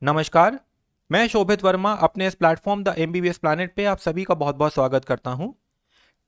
नमस्कार। मैं शोभित वर्मा अपने इस प्लेटफॉर्म द एमबीबीएस प्लैनेट पे आप सभी का बहुत बहुत स्वागत करता हूं।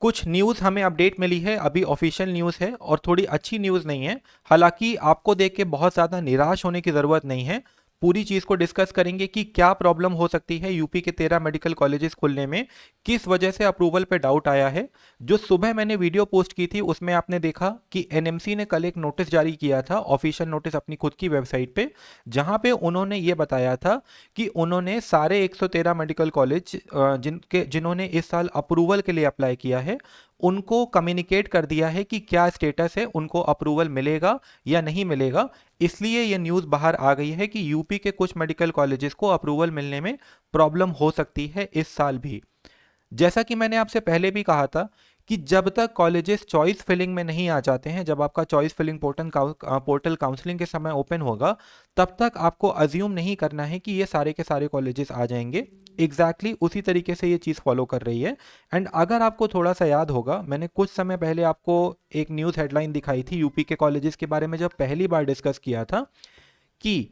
कुछ न्यूज़ हमें अपडेट मिली है, अभी ऑफिशियल न्यूज़ है और थोड़ी अच्छी न्यूज़ नहीं है। हालांकि आपको देख के बहुत ज़्यादा निराश होने की ज़रूरत नहीं है। पूरी चीज़ को डिस्कस करेंगे कि क्या प्रॉब्लम हो सकती है यूपी के 13 मेडिकल कॉलेजेस खुलने में, किस वजह से अप्रूवल पे डाउट आया है। जो सुबह मैंने वीडियो पोस्ट की थी उसमें आपने देखा कि एनएमसी ने कल एक नोटिस जारी किया था, ऑफिशियल नोटिस अपनी खुद की वेबसाइट पे, जहां पे उन्होंने ये बताया था कि उन्होंने सारे 113 मेडिकल कॉलेज जिन्होंने इस साल अप्रूवल के लिए अप्लाई किया है उनको कम्युनिकेट कर दिया है कि क्या स्टेटस है, उनको अप्रूवल मिलेगा या नहीं मिलेगा। इसलिए ये न्यूज़ बाहर आ गई है कि यूपी के कुछ मेडिकल कॉलेजेस को अप्रूवल मिलने में प्रॉब्लम हो सकती है इस साल भी। जैसा कि मैंने आपसे पहले भी कहा था कि जब तक कॉलेजेस चॉइस फिलिंग में नहीं आ जाते हैं, जब आपका चॉइस फिलिंग पोर्टल काउंसलिंग के समय ओपन होगा, तब तक आपको अज्यूम नहीं करना है कि ये सारे के सारे कॉलेजेस आ जाएंगे। उसी तरीके से ये चीज़ फॉलो कर रही है। एंड अगर आपको थोड़ा सा याद होगा, मैंने कुछ समय पहले आपको एक न्यूज़ हेडलाइन दिखाई थी यूपी के कॉलेजेस के बारे में, जब पहली बार डिस्कस किया था कि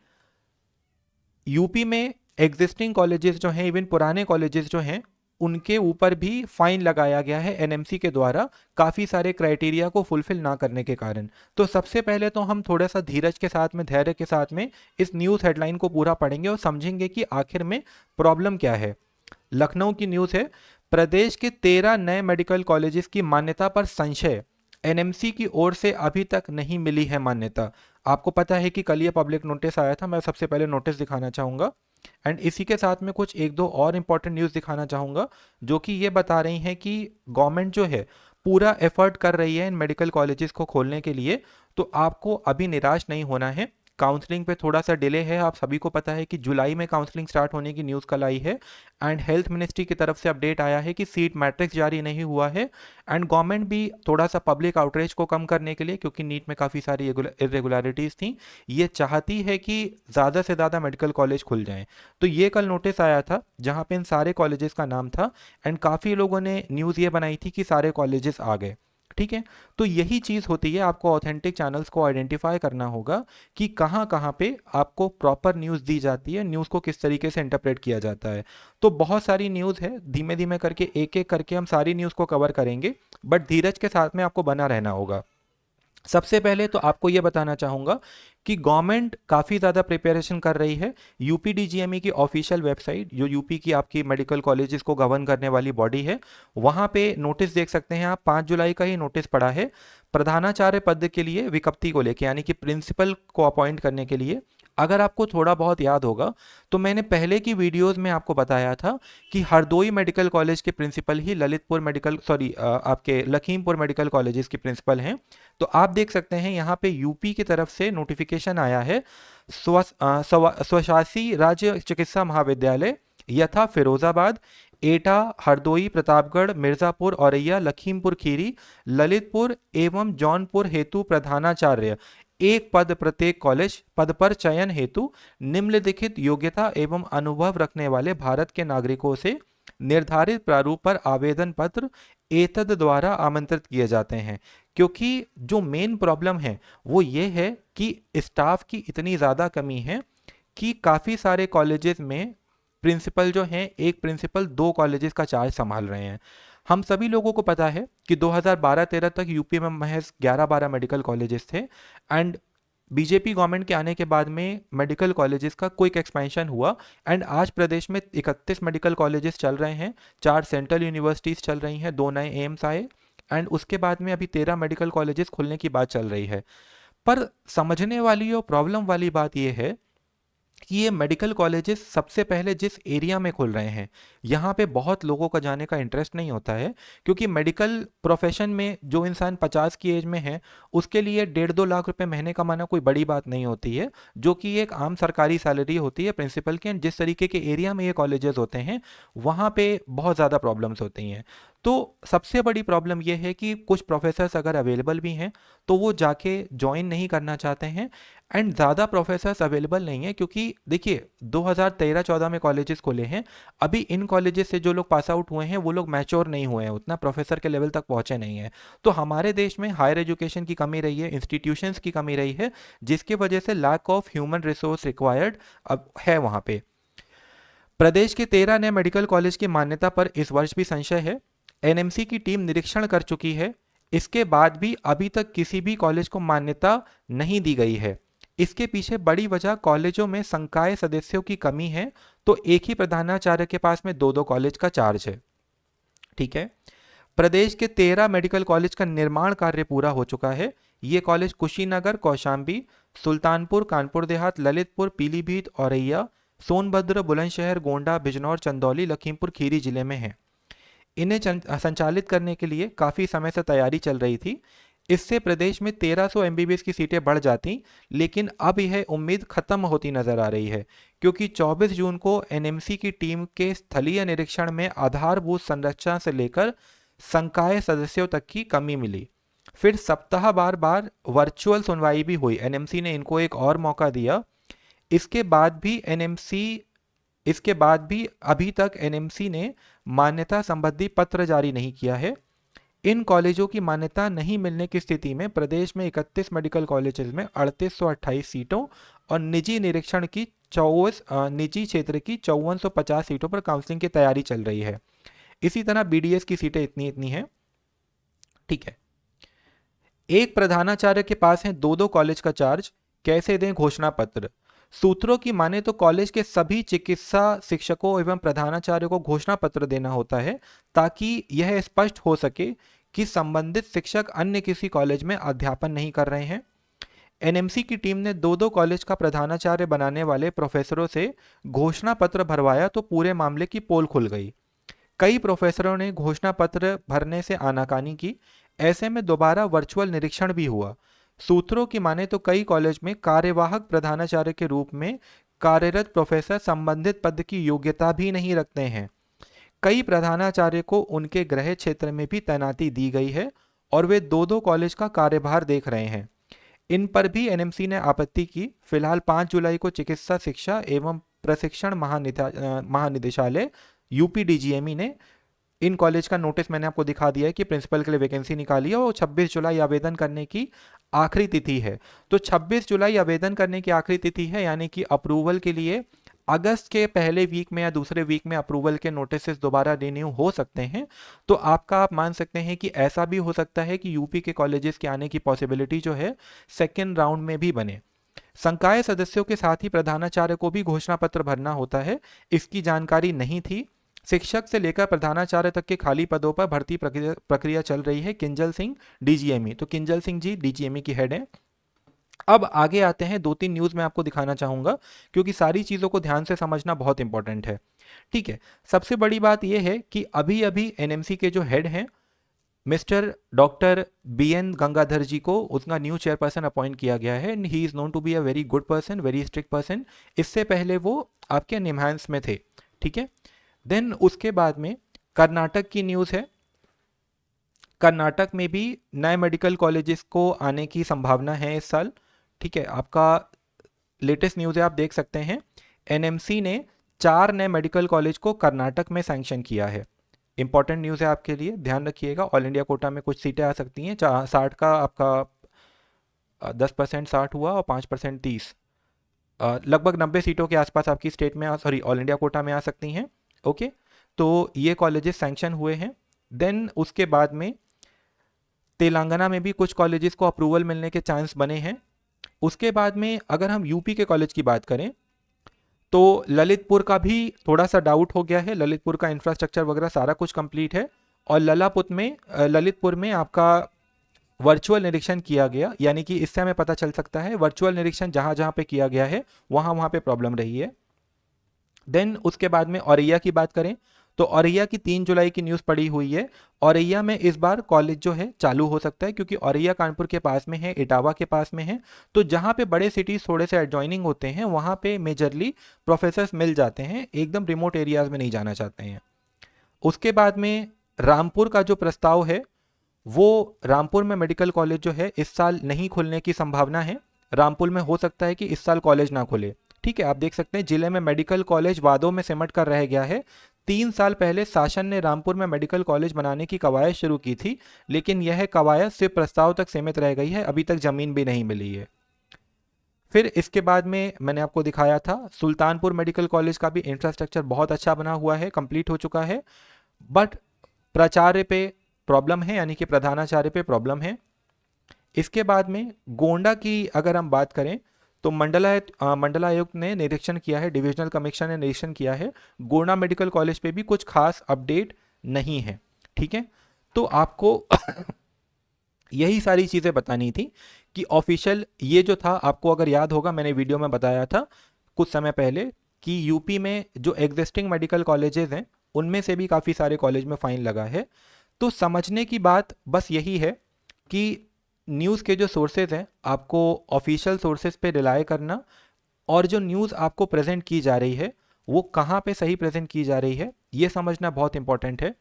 यूपी में एग्जिस्टिंग कॉलेजेस जो हैं, इवन पुराने कॉलेजेस जो हैं, उनके ऊपर भी फाइन लगाया गया है एनएमसी के द्वारा, काफ़ी सारे क्राइटेरिया को फुलफिल ना करने के कारण। तो सबसे पहले तो हम थोड़ा सा धीरज के साथ में, धैर्य के साथ में इस न्यूज़ हेडलाइन को पूरा पढ़ेंगे और समझेंगे कि आखिर में प्रॉब्लम क्या है। लखनऊ की न्यूज़ है, प्रदेश के 13 नए मेडिकल कॉलेजेस की मान्यता पर संशय, एनएमसी की ओर से अभी तक नहीं मिली है मान्यता। आपको पता है कि कल ये पब्लिक नोटिस आया था, मैं सबसे पहले नोटिस दिखाना चाहूँगा एंड इसी के साथ में कुछ एक दो और इम्पॉर्टेंट न्यूज़ दिखाना चाहूँगा जो कि ये बता रही हैं कि गवर्नमेंट जो है पूरा एफर्ट कर रही है इन मेडिकल कॉलेजेस को खोलने के लिए। तो आपको अभी निराश नहीं होना है। काउंसलिंग पे थोड़ा सा डिले है, आप सभी को पता है कि जुलाई में काउंसलिंग स्टार्ट होने की न्यूज़ कल आई है। एंड हेल्थ मिनिस्ट्री की तरफ से अपडेट आया है कि सीट मैट्रिक्स जारी नहीं हुआ है। एंड गवर्नमेंट भी थोड़ा सा पब्लिक आउटरीच को कम करने के लिए, क्योंकि नीट में काफ़ी सारी इरेगुलरिटीज़ थी, ये चाहती है कि ज़्यादा से ज़्यादा मेडिकल कॉलेज खुल जाएं। तो ये कल नोटिस आया था जहाँ पे इन सारे कॉलेजेस का नाम था एंड काफ़ी लोगों ने न्यूज़ ये बनाई थी कि सारे कॉलेजेस आ गए। ठीक है, तो यही चीज़ होती है, आपको ऑथेंटिक चैनल्स को आइडेंटिफाई करना होगा कि कहाँ कहाँ पे आपको प्रॉपर न्यूज़ दी जाती है, न्यूज़ को किस तरीके से इंटरप्रेट किया जाता है। तो बहुत सारी न्यूज़ है, धीमे धीमे करके एक एक करके हम सारी न्यूज़ को कवर करेंगे, बट धीरज के साथ में आपको बना रहना होगा। सबसे पहले तो आपको ये बताना चाहूँगा कि गवर्नमेंट काफ़ी ज़्यादा प्रिपरेशन कर रही है। यूपी डीजीएमई की ऑफिशियल वेबसाइट, जो यूपी की आपकी मेडिकल कॉलेजेस को गवर्न करने वाली बॉडी है, वहाँ पे नोटिस देख सकते हैं आप। 5 जुलाई का ही नोटिस पड़ा है प्रधानाचार्य पद के लिए विज्ञप्ति को लेकर, यानी कि प्रिंसिपल को अपॉइंट करने के लिए। अगर आपको थोड़ा बहुत याद होगा तो मैंने पहले की वीडियोस में आपको बताया था कि हरदोई मेडिकल कॉलेज के प्रिंसिपल ही ललितपुर मेडिकल आपके लखीमपुर मेडिकल कॉलेजेस के प्रिंसिपल हैं। तो आप देख सकते हैं यहाँ पे यूपी की तरफ से नोटिफिकेशन आया है, स्वशासी राज्य चिकित्सा महाविद्यालय यथा फिरोजाबाद, एटा, हरदोई, प्रतापगढ़, मिर्जापुर, औरैया, लखीमपुर खीरी, ललितपुर एवं जौनपुर हेतु प्रधानाचार्य एक पद प्रत्येक कॉलेज पद पर चयन हेतु निम्नलिखित योग्यता एवं अनुभव रखने वाले भारत के नागरिकों से निर्धारित प्रारूप पर आवेदन पत्र एतद द्वारा आमंत्रित किए जाते हैं। क्योंकि जो मेन प्रॉब्लम है वो ये है कि स्टाफ की इतनी ज़्यादा कमी है कि काफ़ी सारे कॉलेजेस में प्रिंसिपल जो हैं, एक प्रिंसिपल 2 कॉलेजेस का चार्ज संभाल रहे हैं। हम सभी लोगों को पता है कि 2012-13 तक यूपी में महज 11-12 मेडिकल कॉलेजेस थे एंड बीजेपी गवर्नमेंट के आने के बाद में मेडिकल कॉलेजेस का क्विक एक्सपेंशन हुआ एंड आज प्रदेश में 31 मेडिकल कॉलेजेस चल रहे हैं, 4 सेंट्रल यूनिवर्सिटीज़ चल रही हैं, 2 नए एम्स आए एंड उसके बाद में अभी 13 मेडिकल कॉलेजेस खुलने की बात चल रही है। पर समझने वाली और प्रॉब्लम वाली बात यह है कि ये मेडिकल कॉलेजेस सबसे पहले जिस एरिया में खुल रहे हैं, यहाँ पे बहुत लोगों का जाने का इंटरेस्ट नहीं होता है। क्योंकि मेडिकल प्रोफेशन में जो इंसान 50 की एज में है, उसके लिए 1.5-2 लाख रुपए महीने कमाना कोई बड़ी बात नहीं होती है, जो कि एक आम सरकारी सैलरी होती है प्रिंसिपल की। एंड जिस तरीके के एरिया में ये कॉलेजेस होते हैं, वहाँ पे बहुत ज़्यादा प्रॉब्लम्स होती हैं। तो सबसे बड़ी प्रॉब्लम ये है कि कुछ प्रोफेसर्स अगर अवेलेबल भी हैं तो वो जाके ज्वाइन नहीं करना चाहते हैं, एंड ज़्यादा प्रोफेसर्स अवेलेबल नहीं है क्योंकि देखिए 2013-14 में कॉलेजेस खुले हैं। अभी इन कॉलेजेस से जो लोग पास आउट हुए हैं वो लोग मैच्योर नहीं हुए हैं, उतना प्रोफेसर के लेवल तक पहुंचे नहीं हैं। तो हमारे देश में हायर एजुकेशन की कमी रही है, इंस्टीट्यूशंस की कमी रही है, जिसकी वजह से lack of human resource required अब है वहाँ पे। प्रदेश के 13 नए मेडिकल कॉलेज की मान्यता पर इस वर्ष भी संशय है। एनएमसी की टीम निरीक्षण कर चुकी है, इसके बाद भी अभी तक किसी भी कॉलेज को मान्यता नहीं दी गई है। इसके पीछे बड़ी वजह कॉलेजों में संकाय सदस्यों की कमी है, तो एक ही प्रधानाचार्य के पास में दो दो कॉलेज का चार्ज है। ठीक है। प्रदेश के 13 मेडिकल कॉलेज का निर्माण कार्य पूरा हो चुका है। ये कॉलेज कुशीनगर, कौशाम्बी, सुल्तानपुर, कानपुर देहात, ललितपुर, पीलीभीत, औरैया, सोनभद्र, बुलंदशहर, गोंडा, बिजनौर, चंदौली, लखीमपुर खीरी जिले में है। इन्हें संचालित करने के लिए काफ़ी समय से तैयारी चल रही थी। इससे प्रदेश में 1300 एमबीबीएस की सीटें बढ़ जाती, लेकिन अब यह उम्मीद खत्म होती नजर आ रही है क्योंकि 24 जून को एनएमसी की टीम के स्थलीय निरीक्षण में आधारभूत संरचना से लेकर संकाय सदस्यों तक की कमी मिली। फिर सप्ताह बार बार वर्चुअल सुनवाई भी हुई, एनएमसी ने इनको एक और मौका दिया। इसके बाद भी एनएमसी इसके बाद भी अभी तक एनएमसी ने मान्यता संबंधी पत्र जारी नहीं किया है। इन कॉलेजों की मान्यता नहीं मिलने की स्थिति में प्रदेश में 31 मेडिकल कॉलेजेस में 3828 सीटों और निजी निरीक्षण की 24 निजी क्षेत्र की 5450 सीटों पर काउंसलिंग की तैयारी चल रही है। इसी तरह बीडीएस की सीटें इतनी इतनी हैं। ठीक है। एक प्रधानाचार्य के पास है दो दो कॉलेज का चार्ज, कैसे दें घोषणा पत्र। सूत्रों की माने तो कॉलेज के सभी चिकित्सा शिक्षकों एवं प्रधानाचार्य को घोषणा पत्र देना होता है ताकि यह स्पष्ट हो सके कि संबंधित शिक्षक अन्य किसी कॉलेज में अध्यापन नहीं कर रहे हैं। एनएमसी की टीम ने दो दो कॉलेज का प्रधानाचार्य बनाने वाले प्रोफेसरों से घोषणा पत्र भरवाया तो पूरे मामले की पोल खुल गई। कई प्रोफेसरों ने घोषणा पत्र भरने से आनाकानी की। ऐसे में दोबारा वर्चुअल निरीक्षण भी हुआ। सूत्रों की माने तो कई कॉलेज में कार्यवाहक प्रधानाचार्य के रूप में कार्यरत प्रोफेसर संबंधित पद की योग्यता भी नहीं रखते हैं। कई प्रधानाचार्य को उनके गृह क्षेत्र में भी तैनाती दी गई है और वे दो दो कॉलेज का कार्यभार देख रहे हैं। इन पर भी एनएमसी ने आपत्ति की। फिलहाल 5 जुलाई को चिकित्सा शिक्षा एवं प्रशिक्षण महानिदेशालय यूपीडीजीएमई ने इन कॉलेज का नोटिस मैंने आपको दिखा दिया है कि प्रिंसिपल के लिए वैकेंसी निकाली है और 26 जुलाई आवेदन करने की आखिरी तिथि है। तो 26 जुलाई आवेदन करने की आखिरी तिथि है, यानी कि अप्रूवल के लिए अगस्त के पहले वीक में या दूसरे वीक में अप्रूवल के नोटिस दोबारा रिन्यू हो सकते हैं। तो आप मान सकते हैं कि ऐसा भी हो सकता है कि यूपी के कॉलेजेस के आने की पॉसिबिलिटी जो है सेकेंड राउंड में भी बने। संकाय सदस्यों के साथ ही प्रधानाचार्य को भी घोषणा पत्र भरना होता है, इसकी जानकारी नहीं थी। शिक्षक से लेकर प्रधानाचार्य तक के खाली पदों पर भर्ती प्रक्रिया चल रही है। किंजल सिंह डीजीएमई, तो किंजल सिंह जी डीजीएमई की हेड हैं। अब आगे आते हैं, 2-3 न्यूज़ मैं आपको दिखाना चाहूँगा क्योंकि सारी चीज़ों को ध्यान से समझना बहुत इंपॉर्टेंट है। ठीक है। सबसे बड़ी बात यह है कि अभी अभी एनएमसी के जो हेड हैं mister doctor BN Gangadhar ji को उसका न्यू चेयरपर्सन अपॉइंट किया गया है and he is known to be a very good person, very strict person. इससे पहले वो आपके निमहांस में थे। ठीक है। देन उसके बाद में कर्नाटक की न्यूज़ है। कर्नाटक में भी नए मेडिकल कॉलेजेस को आने की संभावना है इस साल। ठीक है। आपका लेटेस्ट न्यूज़ है, आप देख सकते हैं एनएमसी ने 4 नए मेडिकल कॉलेज को कर्नाटक में सैंक्शन किया है। इंपॉर्टेंट न्यूज़ है आपके लिए, ध्यान रखिएगा। ऑल इंडिया कोटा में कुछ सीटें आ सकती हैं। 60 का आपका 10% 60 हुआ और 5% 30, लगभग 90 सीटों के आसपास आपकी स्टेट में ऑल इंडिया कोटा में आ सकती हैं। ओके। तो ये कॉलेजेस सैंक्शन हुए हैं। देन उसके बाद में तेलंगाना में भी कुछ कॉलेजेस को अप्रूवल मिलने के चांस बने हैं। उसके बाद में अगर हम यूपी के कॉलेज की बात करें तो ललितपुर का भी थोड़ा सा डाउट हो गया है। ललितपुर का इंफ्रास्ट्रक्चर वगैरह सारा कुछ कंप्लीट है और ललितपुर में आपका वर्चुअल निरीक्षण किया गया, यानी कि इससे हमें पता चल सकता है वर्चुअल निरीक्षण जहाँ जहाँ पे किया गया है वहाँ पे प्रॉब्लम रही है। देन उसके बाद में औरैया की बात करें तो औरैया की 3 जुलाई की न्यूज़ पड़ी हुई है। औरैया में इस बार कॉलेज जो है चालू हो सकता है क्योंकि औरैया कानपुर के पास में है, इटावा के पास में है। तो जहाँ पे बड़े सिटीज़ थोड़े से एडजॉइनिंग होते हैं वहाँ पे मेजरली प्रोफेसर्स मिल जाते हैं, एकदम रिमोट एरियाज़ में नहीं जाना चाहते हैं। उसके बाद में रामपुर का जो प्रस्ताव है वो रामपुर में मेडिकल कॉलेज जो है इस साल नहीं खुलने की संभावना है। रामपुर में हो सकता है कि इस साल कॉलेज ना खुले। ठीक है, आप देख सकते हैं जिले में मेडिकल कॉलेज वादों में सिमट कर रह गया है। 3 साल पहले शासन ने रामपुर में मेडिकल कॉलेज बनाने की कवायद शुरू की थी, लेकिन यह कवायद सिर्फ प्रस्ताव तक सीमित रह गई है, अभी तक जमीन भी नहीं मिली है। फिर इसके बाद में मैंने आपको दिखाया था सुल्तानपुर मेडिकल कॉलेज का भी इंफ्रास्ट्रक्चर बहुत अच्छा बना हुआ है, कंप्लीट हो चुका है, बट प्राचार्य पे प्रॉब्लम है, यानी कि प्रधानाचार्य पे प्रॉब्लम है। इसके बाद में गोंडा की अगर हम बात करें तो मंडलायुक्त ने निरीक्षण किया है, डिविजनल कमिश्नर ने निरीक्षण किया है, गोंडा मेडिकल कॉलेज पे भी कुछ खास अपडेट नहीं है। ठीक है, तो आपको यही सारी चीज़ें बतानी थी कि ऑफिशियल ये जो था, आपको अगर याद होगा मैंने वीडियो में बताया था कुछ समय पहले कि यूपी में जो एग्जिस्टिंग मेडिकल कॉलेजेस हैं उनमें से भी काफ़ी सारे कॉलेज में फ़ाइन लगा है। तो समझने की बात बस यही है कि न्यूज़ के जो सोर्सेज हैं आपको ऑफिशियल सोर्सेज पे रिलाय करना, और जो न्यूज़ आपको प्रेजेंट की जा रही है वो कहाँ पे सही प्रेजेंट की जा रही है ये समझना बहुत इंपॉर्टेंट है।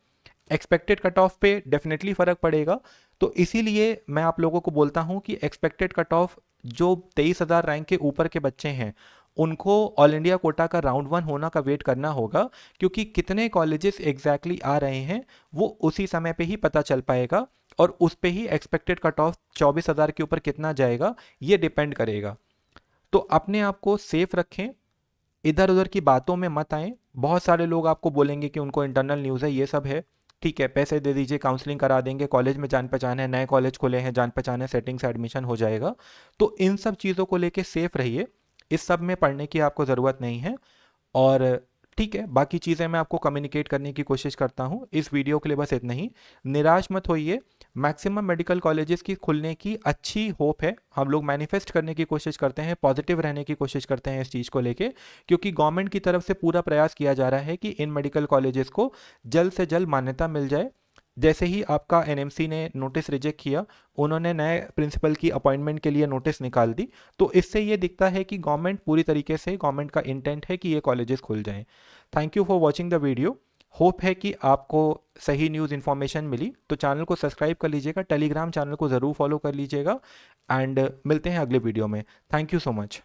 एक्सपेक्टेड कट ऑफ पे डेफिनेटली फ़र्क पड़ेगा, तो इसीलिए मैं आप लोगों को बोलता हूँ कि एक्सपेक्टेड कट ऑफ जो 23,000 रैंक के ऊपर के बच्चे हैं उनको ऑल इंडिया कोटा का राउंड 1 होना का वेट करना होगा, क्योंकि कितने कॉलेजेस एग्जैक्टली आ रहे हैं वो उसी समय पे ही पता चल पाएगा, और उस पे ही एक्सपेक्टेड कट ऑफ 24,000 के ऊपर कितना जाएगा ये डिपेंड करेगा। तो अपने आप को सेफ रखें, इधर उधर की बातों में मत आएं। बहुत सारे लोग आपको बोलेंगे कि उनको इंटरनल न्यूज़ है, ये सब है, ठीक है, पैसे दे दीजिए, काउंसलिंग करा देंगे, कॉलेज में जान पहचान है, नए कॉलेज खुले हैं, जान पहचान है, सेटिंग से एडमिशन हो जाएगा। तो इन सब चीज़ों को लेके सेफ रहिए, इस सब में पढ़ने की आपको ज़रूरत नहीं है। और ठीक है, बाकी चीज़ें मैं आपको कम्युनिकेट करने की कोशिश करता हूँ। इस वीडियो के लिए बस इतना ही, निराश मत होइए। मैक्सिमम मेडिकल कॉलेजेस की खुलने की अच्छी होप है, हम लोग मैनिफेस्ट करने की कोशिश करते हैं, पॉजिटिव रहने की कोशिश करते हैं इस चीज़ को लेके, क्योंकि गवर्नमेंट की तरफ से पूरा प्रयास किया जा रहा है कि इन मेडिकल कॉलेजेस को जल्द से जल्द मान्यता मिल जाए। जैसे ही आपका एनएमसी ने नोटिस रिजेक्ट किया, उन्होंने नए प्रिंसिपल की अपॉइंटमेंट के लिए नोटिस निकाल दी, तो इससे ये दिखता है कि गवर्नमेंट पूरी तरीके से, गवर्नमेंट का इंटेंट है कि ये कॉलेजेस खुल जाएं। Thank you for watching the video. Hope है कि आपको सही न्यूज़ इन्फॉर्मेशन मिली, तो चैनल को सब्सक्राइब कर लीजिएगा, टेलीग्राम चैनल को ज़रूर फॉलो कर लीजिएगा, एंड मिलते हैं अगले वीडियो में। Thank you so much.